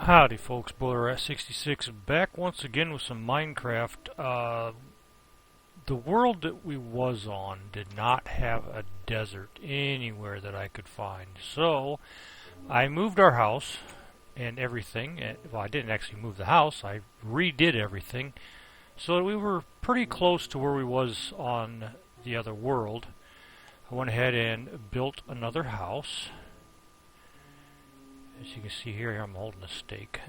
Howdy folks, BoilerRat66 back once again with some Minecraft. The world that we was on did not have a desert anywhere that I could find. So I moved our house and everything. Well, I didn't actually move the house, I redid everything. So we were pretty close to where we was on the other world. I went ahead and built another house. As you can see here, I'm holding a stake.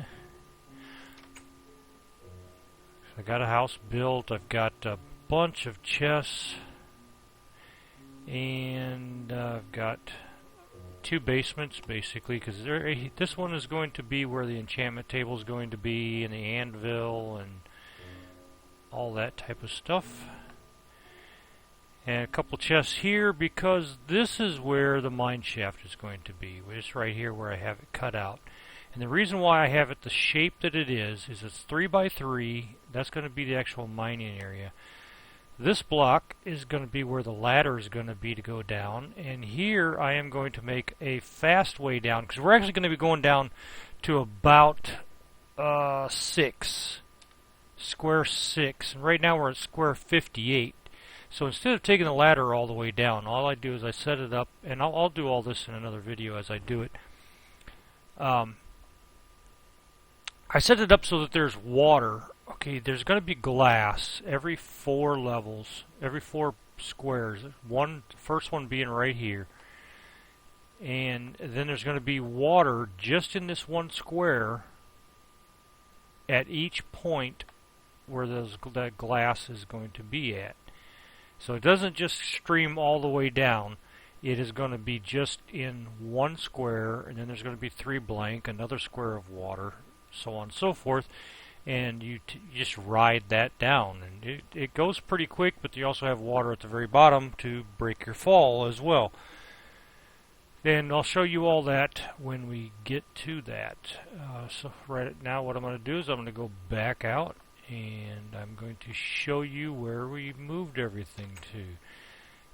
So I got a house built. I've got a bunch of chests, and I've got two basements basically, because this one is going to be where the enchantment table is going to be, and the anvil, and all that type of stuff. And a couple chests here because this is where the mine shaft is going to be. It's right here where I have it cut out. And the reason why I have it the shape that it is it's 3 by 3. That's going to be the actual mining area. This block is going to be where the ladder is going to be to go down. And here I am going to make a fast way down, because we're actually going to be going down to about square 6. And right now we're at square 58. So instead of taking the ladder all the way down, all I do is I set it up, and I'll do all this in another video as I do it. I set it up so that there's water. Okay, there's going to be glass every 4 levels, every 4 squares. The first one being right here. And then there's going to be water just in this one square at each point where that glass is going to be at. So it doesn't just stream all the way down. It is going to be just in one square, and then there's going to be 3 blank, another square of water, so on and so forth. And you just ride that down. And it goes pretty quick, but you also have water at the very bottom to break your fall as well. And I'll show you all that when we get to that. So right now what I'm going to do is I'm going to go back out, and I'm going to show you where we moved everything to.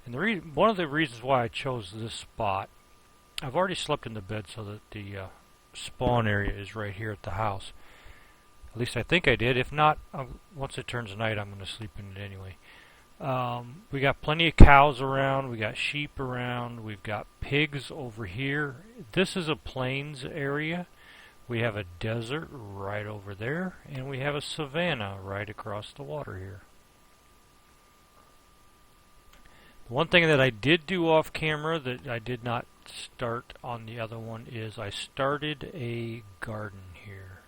And one of the reasons why I chose this spot, I've already slept in the bed so that the spawn area is right here at the house. At least I think I did. If not, once it turns night, I'm going to sleep in it anyway. We got plenty of cows around. We got sheep around. We've got pigs over here. This is a plains area. We have a desert right over there, and we have a savanna right across the water here. The one thing that I did do off camera that I did not start on the other one is I started a garden here.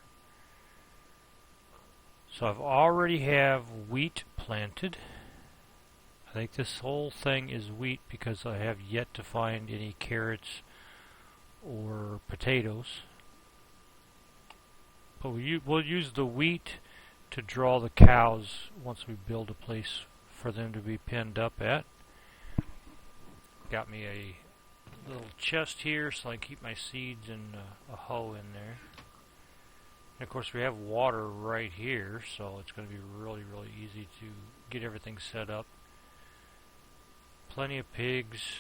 So I've already have wheat planted. I think this whole thing is wheat because I have yet to find any carrots or potatoes. But we'll use the wheat to draw the cows once we build a place for them to be penned up at. Got me a little chest here so I can keep my seeds and a hoe in there. And of course we have water right here, so it's going to be really, really easy to get everything set up. Plenty of pigs.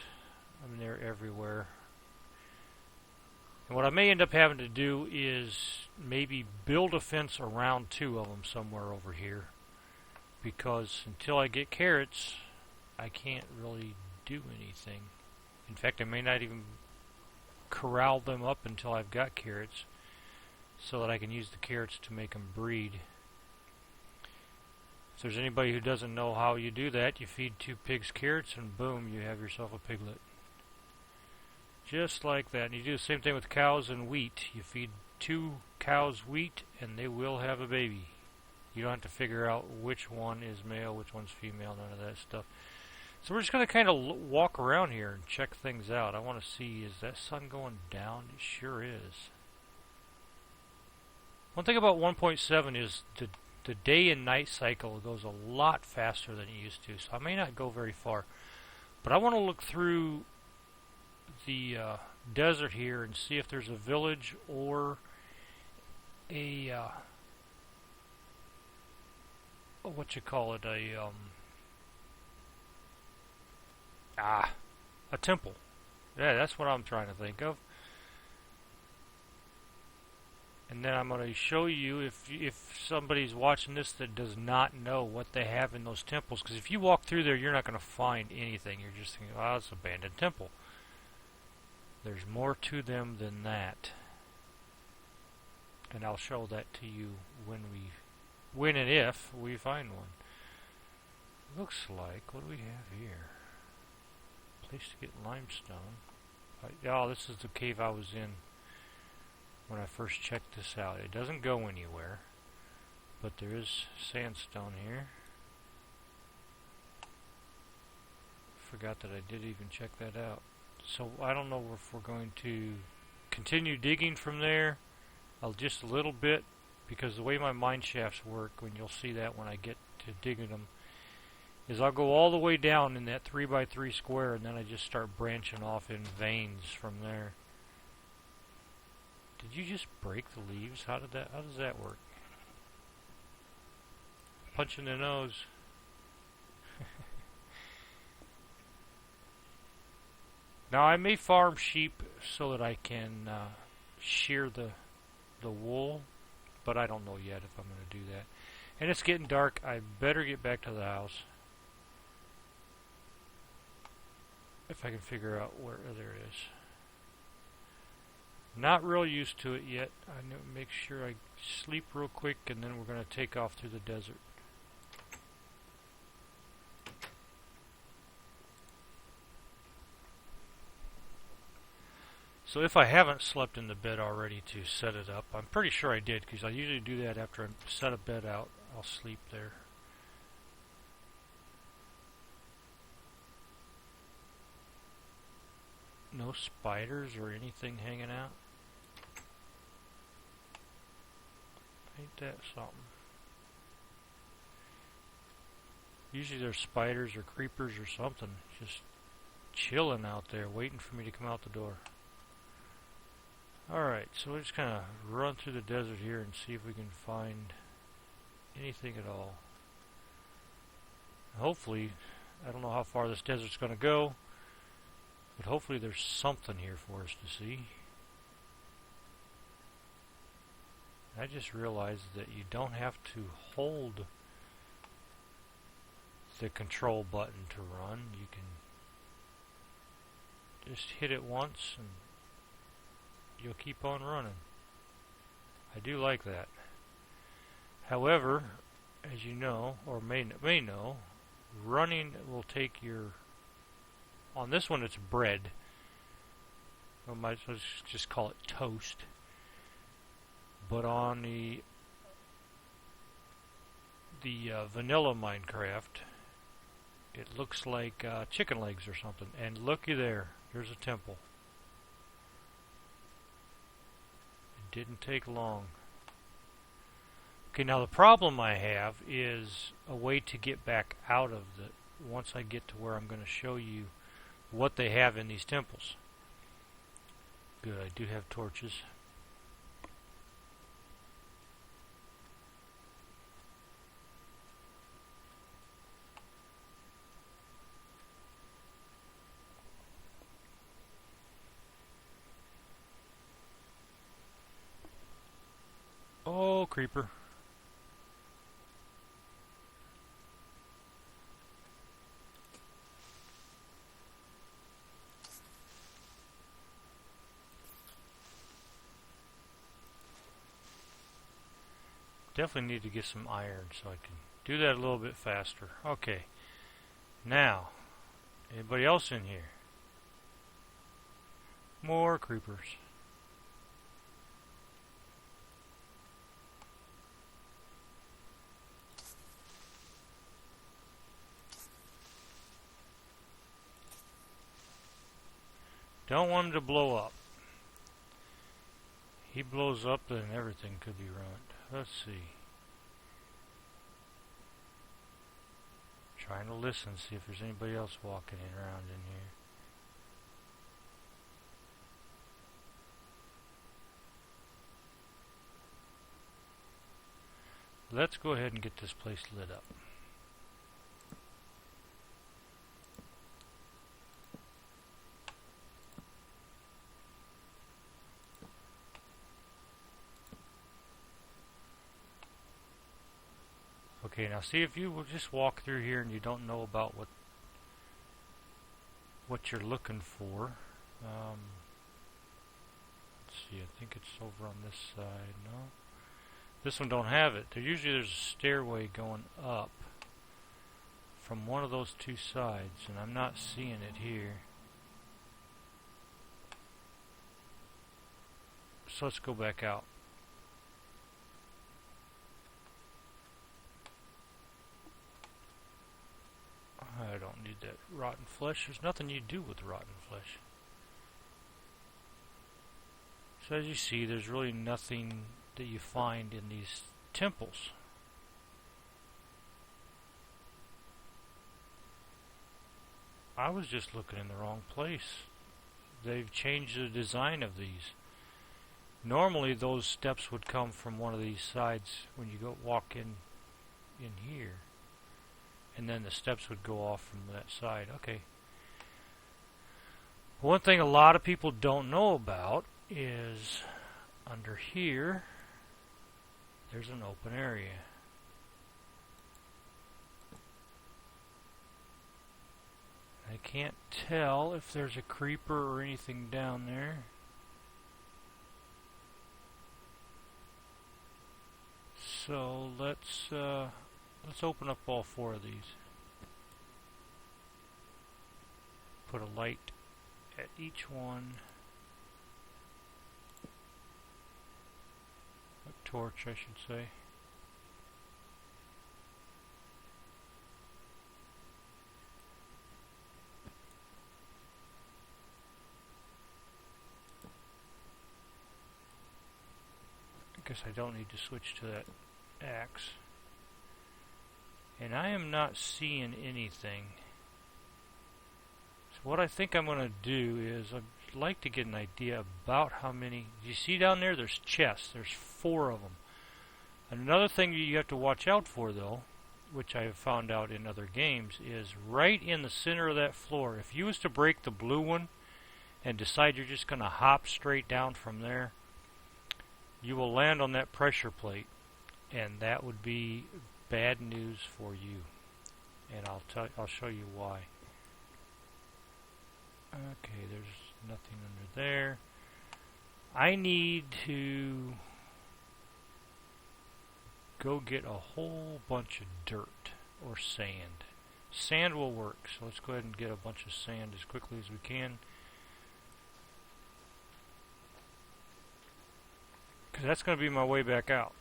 I mean, they're everywhere. And what I may end up having to do is maybe build a fence around 2 of them somewhere over here, because until I get carrots, I can't really do anything. In fact, I may not even corral them up until I've got carrots, so that I can use the carrots to make them breed. If there's anybody who doesn't know how you do that, you feed 2 pigs carrots and boom, you have yourself a piglet. Just like that. And you do the same thing with cows and wheat. You feed 2 cows wheat and they will have a baby. You don't have to figure out which one is male, which one's female, none of that stuff. So we're just going to kind of walk around here and check things out. I want to see, is that sun going down? It sure is. One thing about 1.7 is the day and night cycle goes a lot faster than it used to, so I may not go very far. But I want to look through the desert here and see if there's a village or a a temple. Yeah, that's what I'm trying to think of. And then I'm going to show you if somebody's watching this that does not know what they have in those temples. Because if you walk through there, you're not going to find anything. You're just thinking, oh, it's an abandoned temple. There's more to them than that. And I'll show that to you when and if we find one. Looks like, what do we have here? Place to get limestone. Oh, this is the cave I was in when I first checked this out. It doesn't go anywhere, but there is sandstone here. Forgot that I did even check that out. So I don't know if we're going to continue digging from there just a little bit, because the way my mine shafts work, when you'll see that when I get to digging them, is I'll go all the way down in that 3x3 square, and then I just start branching off in veins from there. Did you just break the leaves? How does that work? Punch in the nose. Now I may farm sheep so that I can shear the wool, but I don't know yet if I'm going to do that. And it's getting dark. I better get back to the house. If I can figure out where there is. Not real used to it yet. I need to make sure I sleep real quick, and then we're going to take off through the desert. So if I haven't slept in the bed already to set it up, I'm pretty sure I did, because I usually do that after I set a bed out. I'll sleep there. No spiders or anything hanging out. Ain't that something? Usually there's spiders or creepers or something just chilling out there waiting for me to come out the door. Alright, so we'll just kind of run through the desert here and see if we can find anything at all. Hopefully, I don't know how far this desert's going to go, but hopefully there's something here for us to see. I just realized that you don't have to hold the control button to run. You can just hit it once and you'll keep on running. I do like that. However, as you know, or may know, running will take your... On this one it's bread. I might as well just call it toast. But on the vanilla Minecraft, it looks like chicken legs or something. And looky there, there's a temple. It didn't take long. Okay, now the problem I have is a way to get back out of the... Once I get to where I'm going to show you what they have in these temples. Good, I do have torches. Oh, creeper. Definitely need to get some iron so I can do that a little bit faster. Okay. Now, anybody else in here? More creepers. Don't want him to blow up. He blows up, then everything could be ruined. Let's see. Trying to listen, see if there's anybody else walking around in here. Let's go ahead and get this place lit up. Okay, now see, if you will just walk through here and you don't know about what you're looking for. Let's see, I think it's over on this side. No, this one don't have it. There's a stairway going up from one of those two sides, and I'm not seeing it here. So let's go back out. I don't need that rotten flesh. There's nothing you do with rotten flesh. So as you see, there's really nothing that you find in these temples. I was just looking in the wrong place. They've changed the design of these. Normally those steps would come from one of these sides when you go walk in here. And then the steps would go off from that side. Okay. One thing a lot of people don't know about is under here there's an open area. I can't tell if there's a creeper or anything down there. So let's open up all four of these. Put a light at each one. A torch, I should say. I guess I don't need to switch to that axe. And I am not seeing anything. So what I think I'm going to do is I'd like to get an idea about how many. You see down there, there's chests. There's 4 of them. Another thing you have to watch out for, though, which I have found out in other games, is right in the center of that floor. If you was to break the blue one and decide you're just going to hop straight down from there, you will land on that pressure plate, and that would be bad news for you. And I'll show you why. Okay, there's nothing under there. I need to go get a whole bunch of dirt or sand. Sand will work, so let's go ahead and get a bunch of sand as quickly as we can. Because that's going to be my way back out.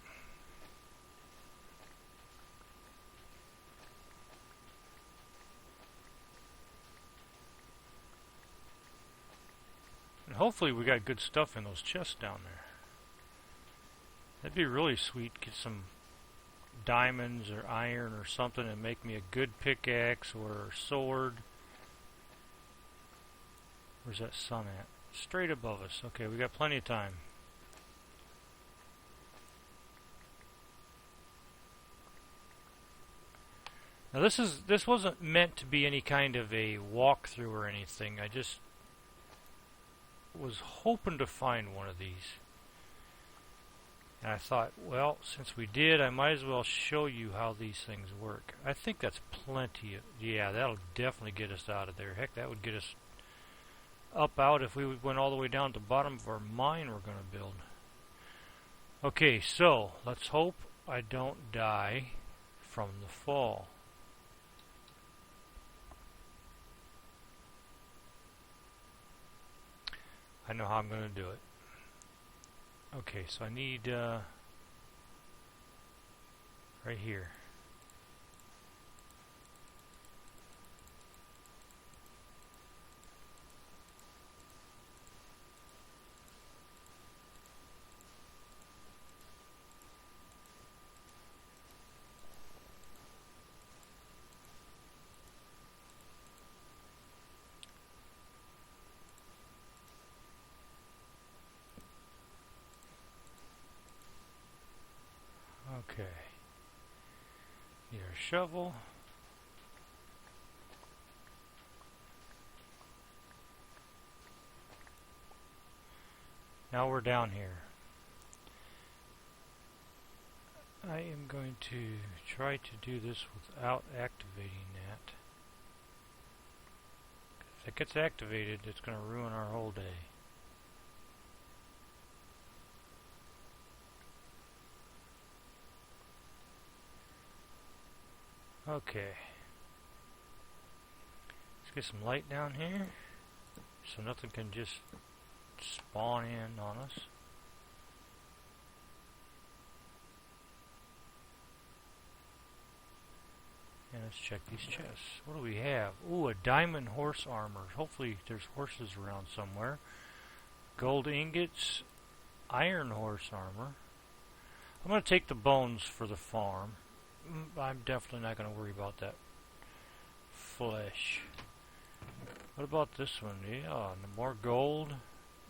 And hopefully we got good stuff in those chests down there. That'd be really sweet. Get some diamonds or iron or something and make me a good pickaxe or sword. Where's that sun at? Straight above us. Okay, we got plenty of time. Now this wasn't meant to be any kind of a walkthrough or anything. I just was hoping to find one of these. And I thought, well, since we did, I might as well show you how these things work. I think that's plenty. Yeah, that'll definitely get us out of there. Heck, that would get us up out if we went all the way down to the bottom of our mine we're going to build. Okay, so let's hope I don't die from the fall. I know how I'm going to do it. Okay, so I need right here. Okay. Need our shovel. Now we're down here. I am going to try to do this without activating that. If it gets activated, it's going to ruin our whole day. Okay. Let's get some light down here so nothing can just spawn in on us. And let's check these chests. What do we have? Ooh, a diamond horse armor. Hopefully there's horses around somewhere. Gold ingots, iron horse armor. I'm going to take the bones for the farm. I'm definitely not going to worry about that flesh. What about this one? Yeah, more gold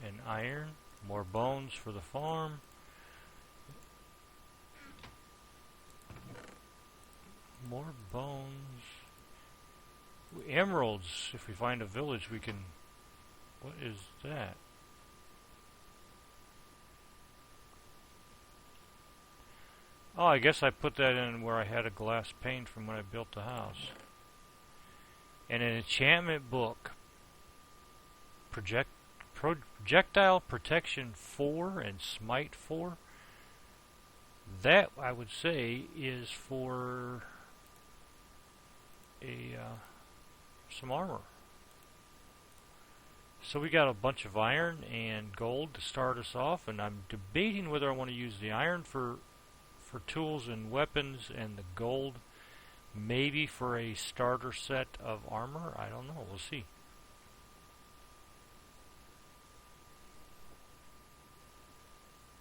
and iron. More bones for the farm. More bones. Emeralds. If we find a village, we can... What is that? Oh, I guess I put that in where I had a glass pane from when I built the house. And an enchantment book. Projectile Protection 4 and Smite 4. That, I would say, is for some armor. So we got a bunch of iron and gold to start us off, and I'm debating whether I want to use the iron for tools and weapons and the gold maybe for a starter set of armor. I don't know. We'll see.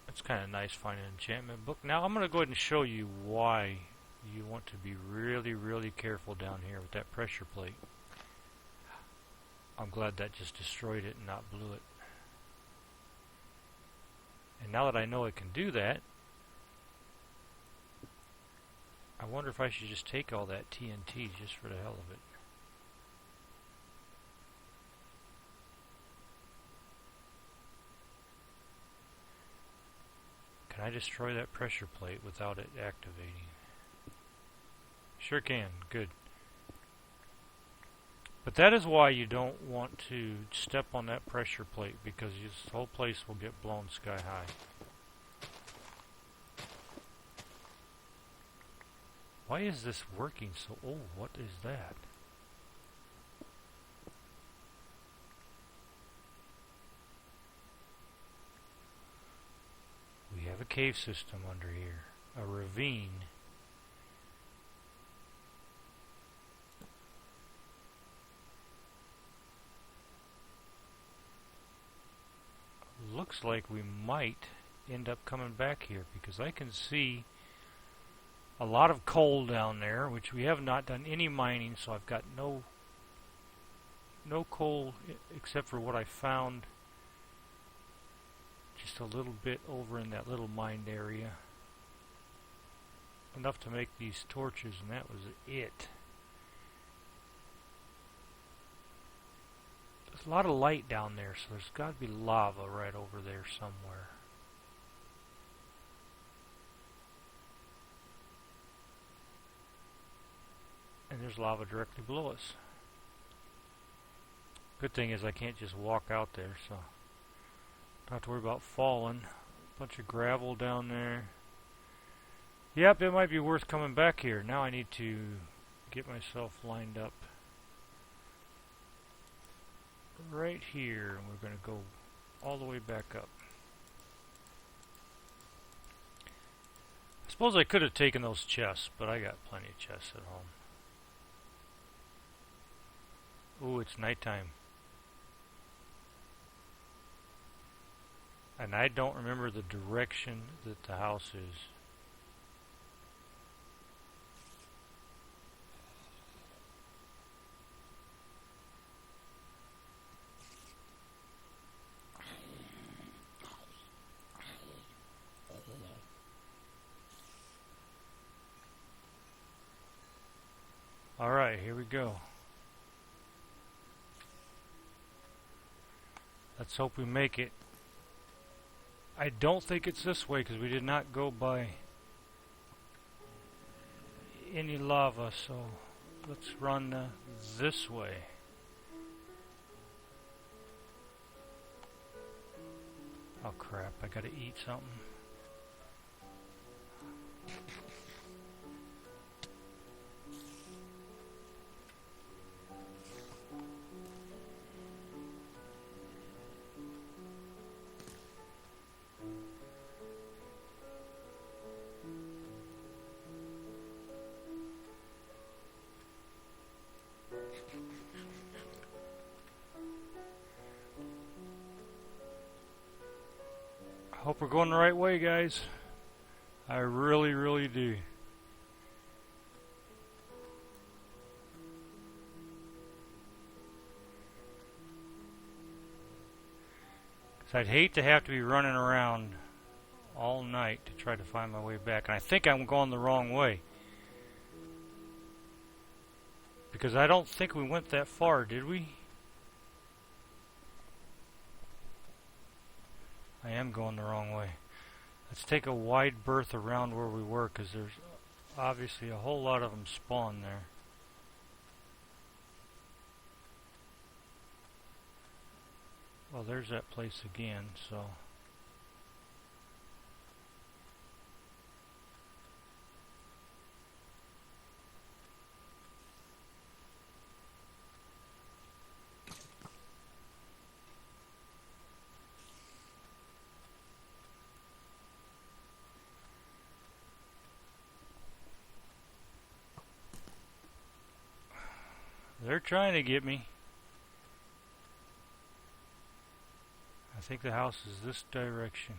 It's kind of nice finding an enchantment book. Now I'm going to go ahead and show you why you want to be really, really careful down here with that pressure plate. I'm glad that just destroyed it and not blew it. And now that I know it can do that, I wonder if I should just take all that TNT just for the hell of it. Can I destroy that pressure plate without it activating? Sure can. Good. But that is why you don't want to step on that pressure plate, because this whole place will get blown sky high. Why is this working so... Oh, what is that? We have a cave system under here. A ravine. Looks like we might end up coming back here, because I can see a lot of coal down there, which we have not done any mining, so I've got no coal except for what I found just a little bit over in that little mined area. Enough to make these torches, and that was it. There's a lot of light down there, so there's got to be lava right over there somewhere. And there's lava directly below us. Good thing is I can't just walk out there, so don't have to worry about falling. Bunch of gravel down there. Yep, it might be worth coming back here. Now I need to get myself lined up right here, and we're going to go all the way back up. I suppose I could have taken those chests, but I got plenty of chests at home. Ooh, it's nighttime. And I don't remember the direction that the house is. Alright, here we go. Let's hope we make it. I don't think it's this way, because we did not go by any lava, so let's run this way. Oh crap, I gotta eat something. I hope we're going the right way, guys. I really, really do. I'd hate to have to be running around all night to try to find my way back. And I think I'm going the wrong way. Because I don't think we went that far, did we? I am going the wrong way. Let's take a wide berth around where we were, because there's obviously a whole lot of them spawn there. Well, there's that place again, so... They're trying to get me. I think the house is this direction.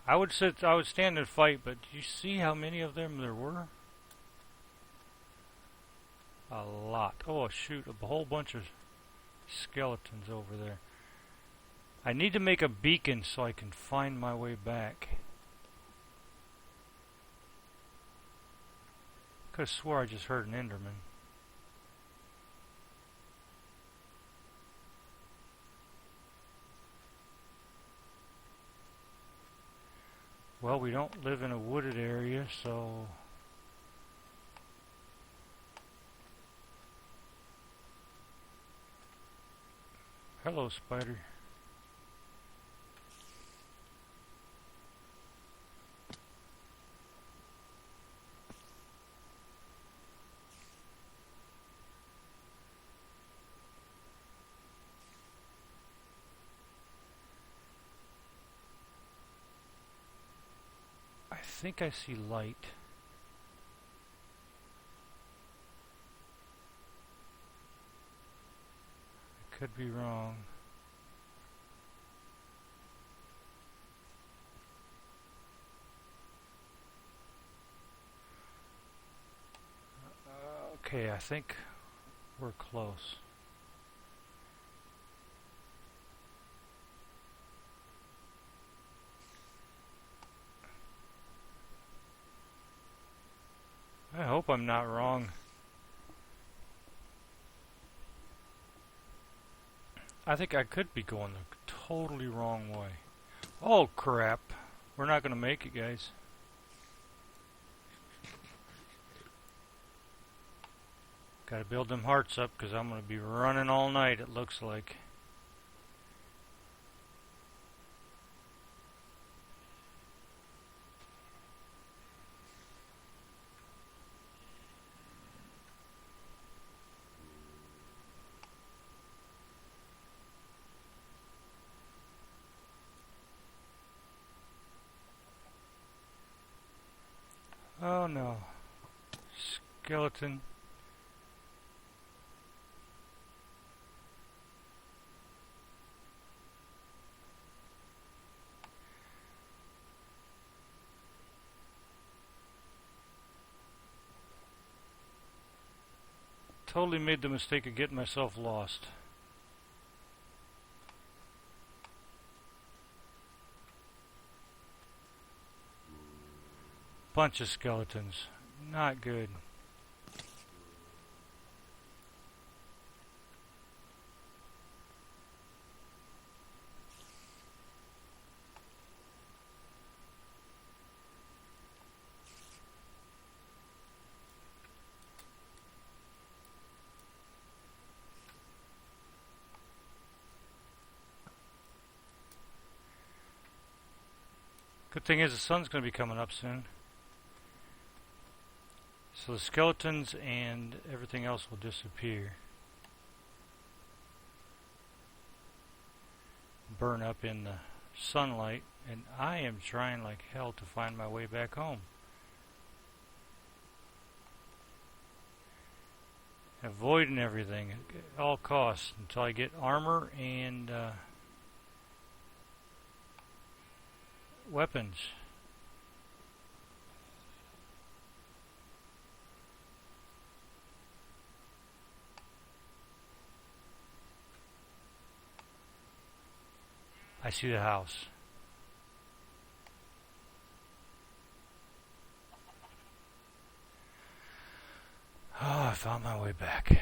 I would stand and fight, but do you see how many of them there were? A lot. Oh shoot, a whole bunch of skeletons over there. I need to make a beacon so I can find my way back. Could have swore I just heard an Enderman. Well, we don't live in a wooded area, so... Hello, spider. I think I see light. I could be wrong. Okay, I think we're close. I hope I'm not wrong. I think I could be going the totally wrong way. Oh crap. We're not going to make it, guys. Gotta build them hearts up because I'm going to be running all night, it looks like. Oh no. Skeleton. Totally made the mistake of getting myself lost. Bunch of skeletons. Not good. Good thing is the sun's going to be coming up soon. So the skeletons and everything else will disappear. Burn up in the sunlight, and I am trying like hell to find my way back home. Avoiding everything at all costs until I get armor and weapons. I see the house. Oh, I found my way back.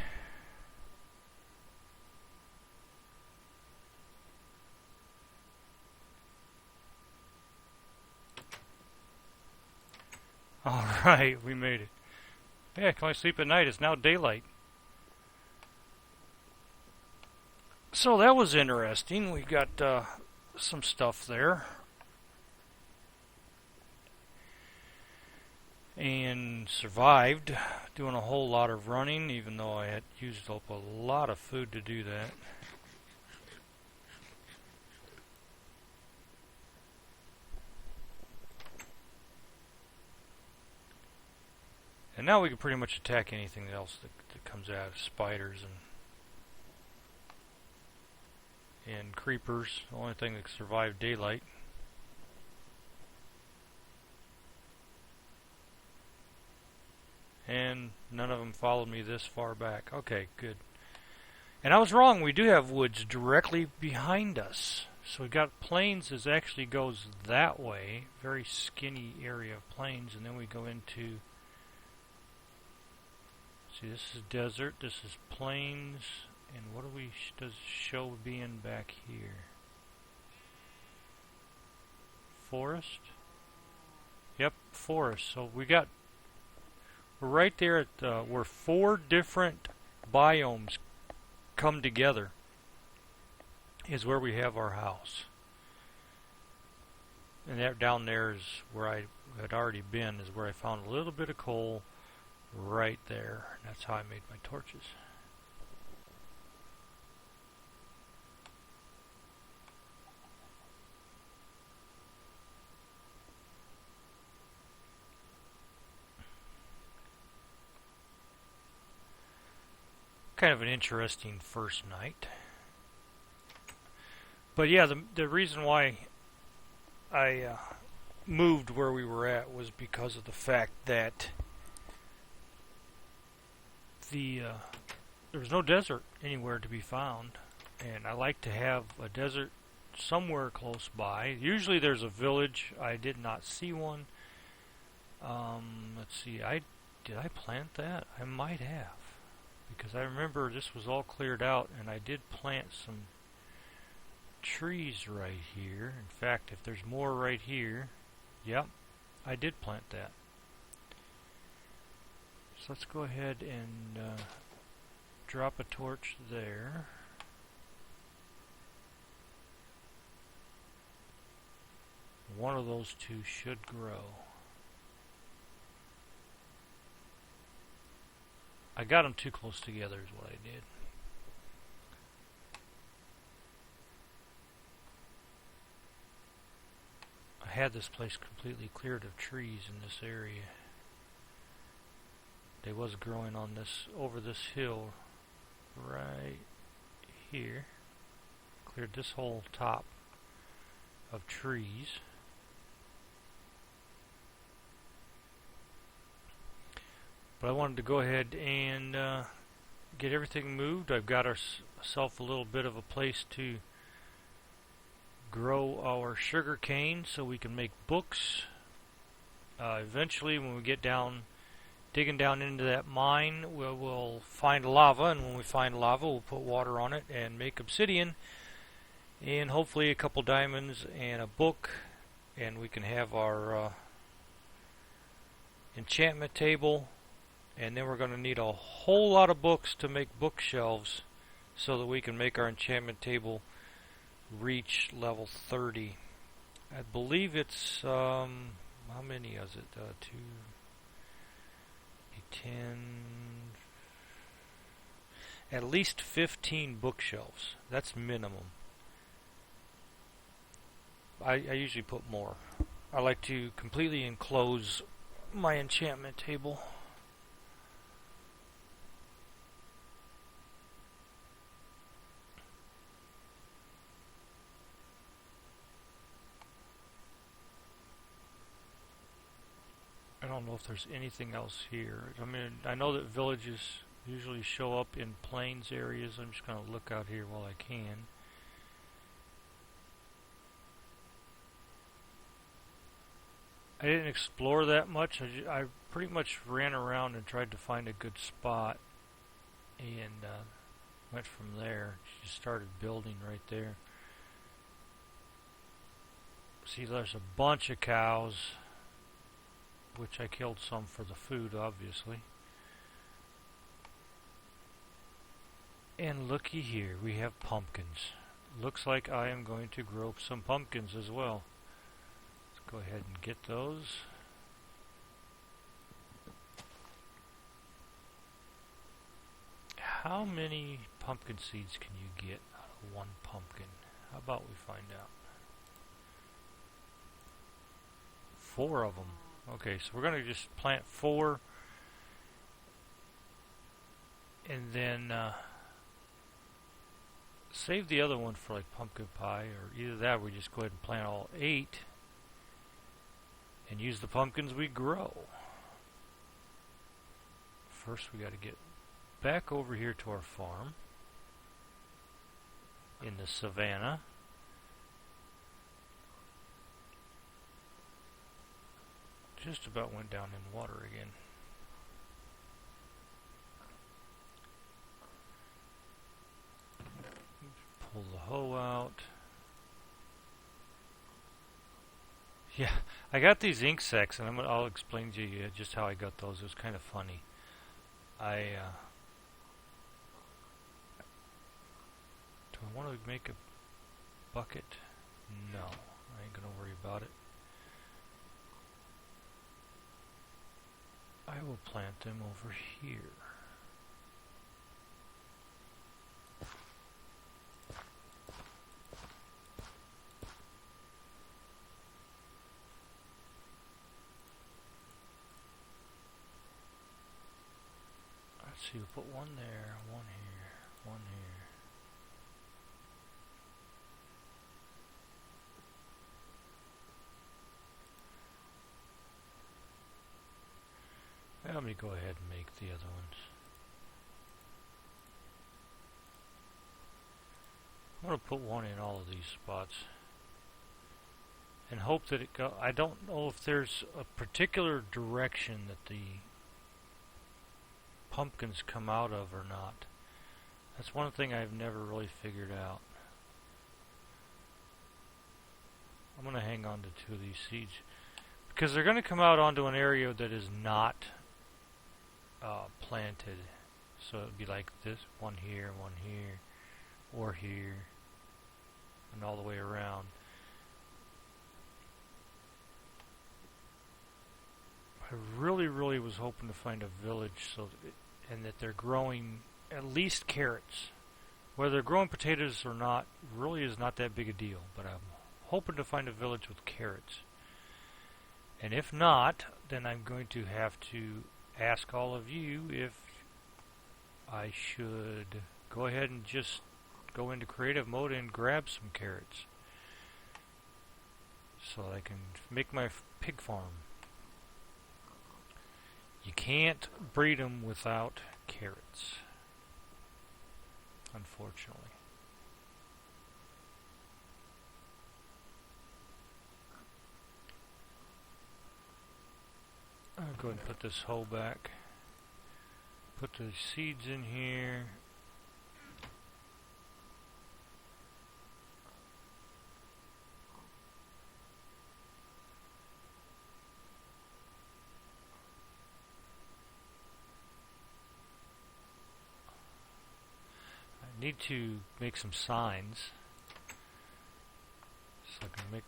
Alright, we made it. Yeah, can I sleep at night? It's now daylight. So that was interesting. We got some stuff there. And survived, doing a whole lot of running, even though I had used up a lot of food to do that. And now we can pretty much attack anything else that comes out of spiders and creepers, the only thing that can survive daylight. And none of them followed me this far back. Okay, good. And I was wrong, we do have woods directly behind us. So we got plains that actually goes that way, very skinny area of plains, and then we go into, see, this is desert, this is plains, and what do we does show being back here? Forest? Yep, forest. So we're right there at where 4 different biomes come together is where we have our house. And that down there is where I had already been, is where I found a little bit of coal right there. That's how I made my torches. Kind of an interesting first night. But yeah, the reason why I moved where we were at was because of the fact that there was no desert anywhere to be found, and I like to have a desert somewhere close by. Usually there's a village. I did not see one. Let's see, did I plant that? I might have, because I remember this was all cleared out, and I did plant some trees right here. In fact, if there's more right here, yep, I did plant that. So let's go ahead and drop a torch there. One of those two should grow. I got them too close together is what I did. I had this place completely cleared of trees in this area. They was growing on this, over this hill right here. Cleared this whole top of trees. But I wanted to go ahead and get everything moved. I've got ourselves a little bit of a place to grow our sugar cane so we can make books. Eventually, when we get down, digging down into that mine, we'll find lava, and when we find lava, we'll put water on it and make obsidian, and hopefully a couple diamonds and a book, and we can have our enchantment table. And then we're going to need a whole lot of books to make bookshelves so that we can make our enchantment table reach level 30. I believe it's, how many is it? 2, 10, at least 15 bookshelves. That's minimum. I usually put more. I like to completely enclose my enchantment table. I don't know if there's anything else here. I mean, I know that villages usually show up in plains areas. I'm just going to look out here while I can. I didn't explore that much. I pretty much ran around and tried to find a good spot and went from there. Just started building right there. See, there's a bunch of cows, which I killed some for the food, obviously. And looky here, we have pumpkins. Looks like I am going to grow some pumpkins as well. Let's go ahead and get those. How many pumpkin seeds can you get out of one pumpkin? How about we find out? 4 of them. Okay, so we're going to just plant 4 and then save the other one for like pumpkin pie, or either that or we just go ahead and plant all 8 and use the pumpkins we grow. First we got to get back over here to our farm in the savannah. Just about went down in water again. Pull the hoe out. Yeah, I got these ink sacs, and I'll explain to you just how I got those. It was kind of funny. Do I want to make a bucket? No, I ain't gonna worry about it. I will plant them over here. Let's see, we'll put one there, one here, one here. Let me go ahead and make the other ones. I'm going to put one in all of these spots and hope that it go. I don't know if there's a particular direction that the pumpkins come out of or not. That's one thing I've never really figured out. I'm going to hang on to 2 of these seeds because they're going to come out onto an area that is not planted. So it would be like this, one here, or here, and all the way around. I really was hoping to find a village and that they're growing at least carrots. Whether they're growing potatoes or not really is not that big a deal, but I'm hoping to find a village with carrots. And if not, then I'm going to have to ask all of you if I should go ahead and just go into creative mode and grab some carrots so that I can make my pig farm. You can't breed them without carrots, unfortunately. I'll go ahead and put this hoe back. Put the seeds in here. I need to make some signs so I can make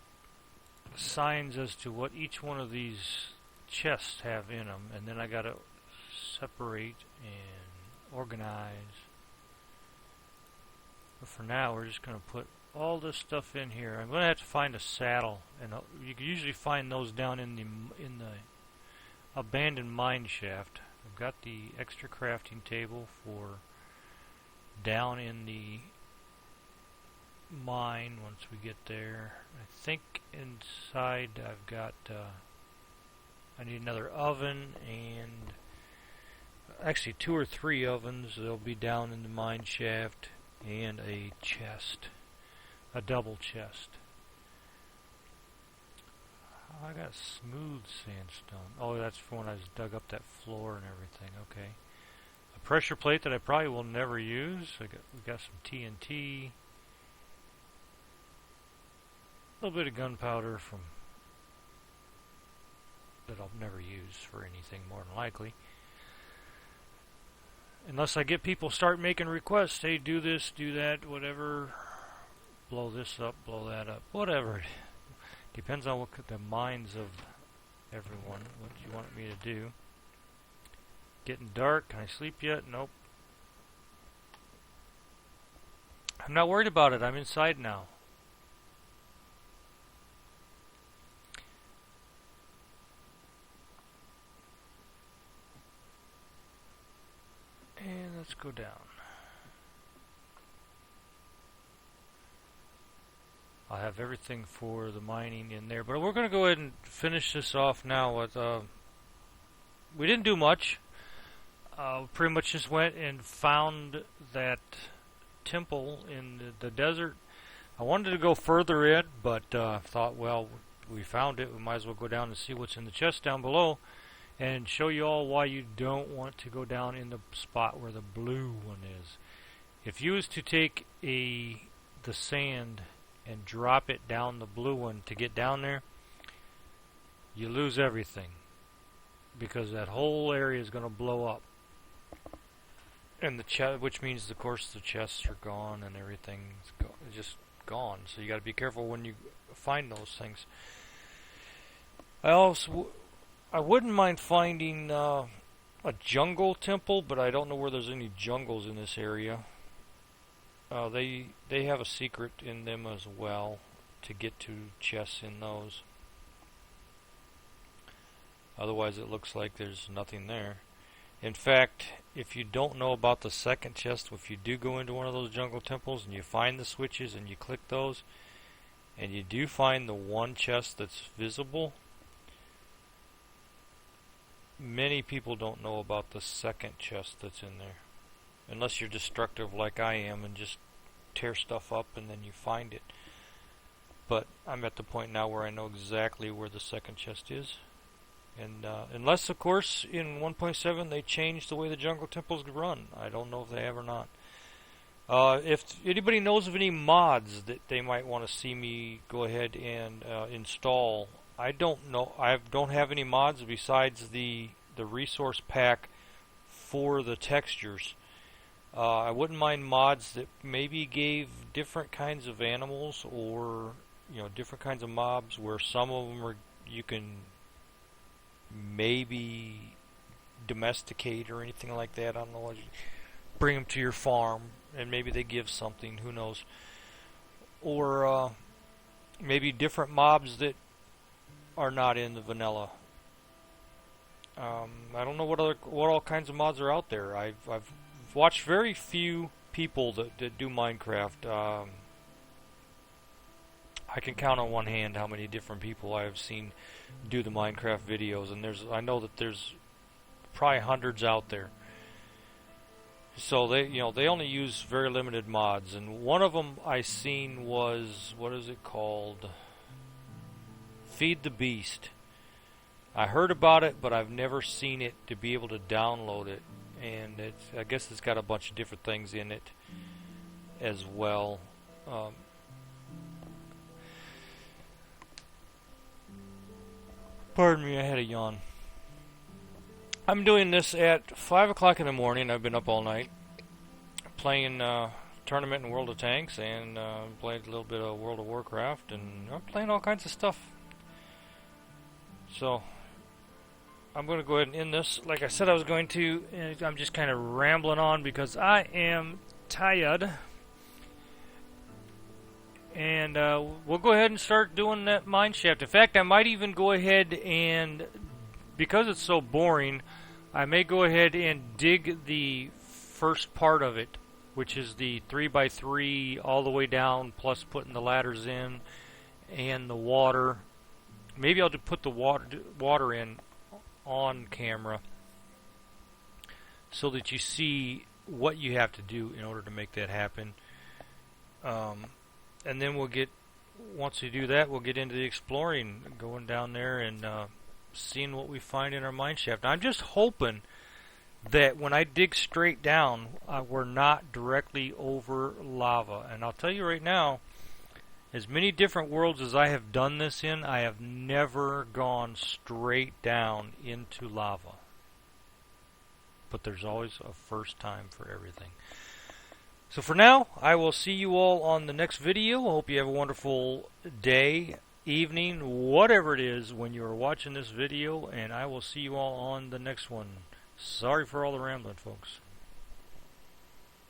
signs as to what each one of these chests have in them, and then I gotta separate and organize. But for now, we're just gonna put all this stuff in here. I'm gonna have to find a saddle, and you can usually find those down in the abandoned mine shaft. I've got the extra crafting table for down in the mine once we get there. I think inside I've got I need another oven, and actually 2 or 3 ovens. They'll be down in the mine shaft, and a chest, a double chest. I got smooth sandstone. Oh, that's for when I dug up that floor and everything. Okay. A pressure plate that I probably will never use. We got some TNT. A little bit of gunpowder from that I'll never use for anything, more than likely. Unless I get people start making requests. Hey, do this, do that, whatever. Blow this up, blow that up, whatever. Depends on what the minds of everyone, what you want me to do. Getting dark. Can I sleep yet? Nope. I'm not worried about it. I'm inside now. And let's go down. I'll have everything for the mining in there, but we're going to go ahead and finish this off now with, we didn't do much. Pretty much just went and found that temple in the desert. I wanted to go further in, but thought, well, we found it. We might as well go down and see what's in the chest down below, and show you all why you don't want to go down in the spot where the blue one is. If you was to take the sand and drop it down the blue one to get down there, you lose everything, because that whole area is going to blow up, and which means of course the chests are gone and everything's just gone. So you got to be careful when you find those things. I wouldn't mind finding a jungle temple, but I don't know where there's any jungles in this area. They have a secret in them as well to get to chests in those. Otherwise it looks like there's nothing there. In fact, if you don't know about the second chest, if you do go into one of those jungle temples and you find the switches and you click those, and you do find the one chest that's visible, many people don't know about the second chest that's in there. Unless you're destructive like I am and just tear stuff up and then you find it. But I'm at the point now where I know exactly where the second chest is. And unless, of course, in 1.7 they changed the way the jungle temples run. I don't know if they have or not. If anybody knows of any mods that they might want to see me go ahead and install, I don't know. I don't have any mods besides the resource pack for the textures. I wouldn't mind mods that maybe gave different kinds of animals, or different kinds of mobs, where some of them you can maybe domesticate or anything like that. I don't know. Bring them to your farm and maybe they give something. Who knows? Or maybe different mobs that are not in the vanilla. I don't know what all kinds of mods are out there. I've watched very few people that do Minecraft. I can count on one hand how many different people I have seen do the Minecraft videos, and I know that there's probably hundreds out there. So they only use very limited mods, and one of them I seen was, what is it called? Feed the Beast. I heard about it, but I've never seen it to be able to download it, and I guess it's got a bunch of different things in it as well. Pardon me, I had a yawn. I'm doing this at 5 o'clock in the morning. I've been up all night playing tournament in World of Tanks, and played a little bit of World of Warcraft, and I'm playing all kinds of stuff. So I'm going to go ahead and end this. Like I said I was going to, and I'm just kind of rambling on because I am tired. And we'll go ahead and start doing that mine shaft. In fact, I might even go ahead and, because it's so boring, I may go ahead and dig the first part of it, which is the 3x3 all the way down, plus putting the ladders in and the water. Maybe I'll put the water in on camera so that you see what you have to do in order to make that happen. And then once we do that, we'll get into the exploring, going down there and seeing what we find in our mine shaft. Now, I'm just hoping that when I dig straight down, we're not directly over lava. And I'll tell you right now, as many different worlds as I have done this in, I have never gone straight down into lava. But there's always a first time for everything. So for now, I will see you all on the next video. I hope you have a wonderful day, evening, whatever it is when you are watching this video, and I will see you all on the next one. Sorry for all the rambling, folks.